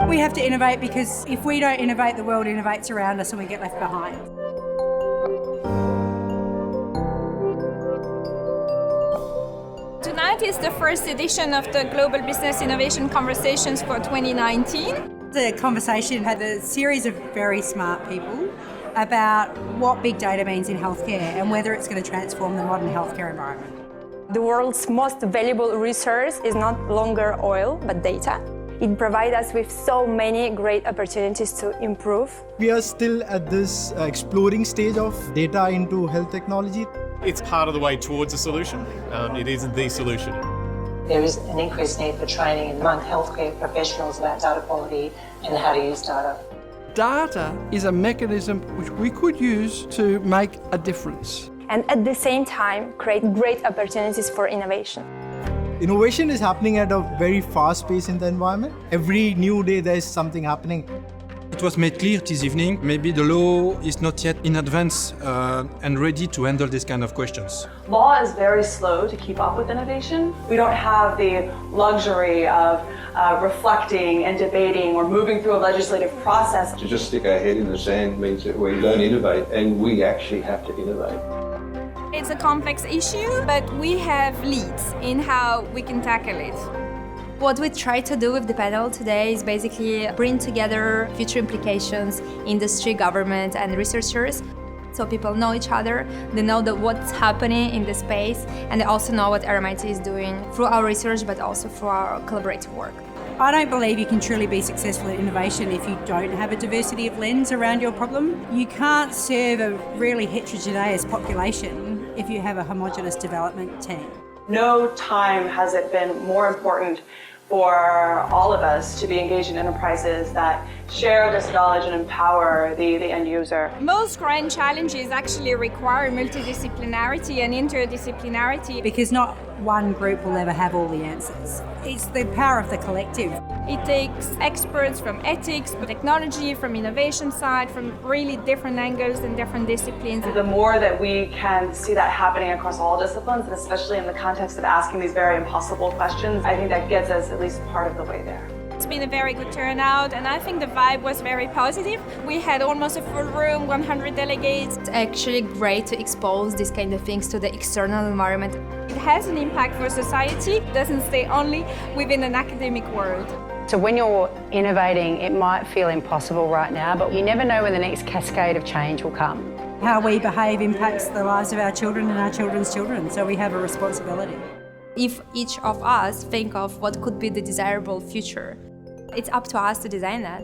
We have to innovate because if we don't innovate, the world innovates around us and we get left behind. Tonight is the first edition of the Global Business Innovation Conversations for 2019. The conversation had a series of very smart people about what big data means in healthcare and whether it's going to transform the modern healthcare environment. The world's most valuable resource is not longer oil, but data. It provides us with so many great opportunities to improve. We are still at this exploring stage of data into health technology. It's part of the way towards a solution. It isn't the solution. There is an increased need for training among healthcare professionals about data quality and how to use data. Data is a mechanism which we could use to make a difference. And at the same time, create great opportunities for innovation. Innovation is happening at a very fast pace in the environment. Every new day there is something happening. It was made clear this evening, maybe the law is not yet in advance and ready to handle these kind of questions. Law is very slow to keep up with innovation. We don't have the luxury of reflecting and debating or moving through a legislative process. To just stick our head in the sand means that we don't innovate, and we actually have to innovate. It's a complex issue, but we have leads in how we can tackle it. What we try to do with the panel today is basically bring together future implications, industry, government, and researchers. So people know each other, they know what's happening in the space, and they also know what RMIT is doing through our research, but also through our collaborative work. I don't believe you can truly be successful in innovation if you don't have a diversity of lens around your problem. You can't serve a really heterogeneous population if you have a homogeneous development team. No time has it been more important for all of us to be engaged in enterprises that share this knowledge and empower the end user. Most grand challenges actually require multidisciplinarity and interdisciplinarity. Because not one group will ever have all the answers. It's the power of the collective. It takes experts from ethics, from technology, from innovation side, from really different angles and different disciplines. The more that we can see that happening across all disciplines, and especially in the context of asking these very impossible questions, I think that gets us at least part of the way there. It's been a very good turnout, and I think the vibe was very positive. We had almost a full room, 100 delegates. It's actually great to expose these kind of things to the external environment. It has an impact for society. It doesn't stay only within an academic world. So when you're innovating, it might feel impossible right now, but you never know when the next cascade of change will come. How we behave impacts the lives of our children and our children's children, so we have a responsibility. If each of us think of what could be the desirable future, it's up to us to design that.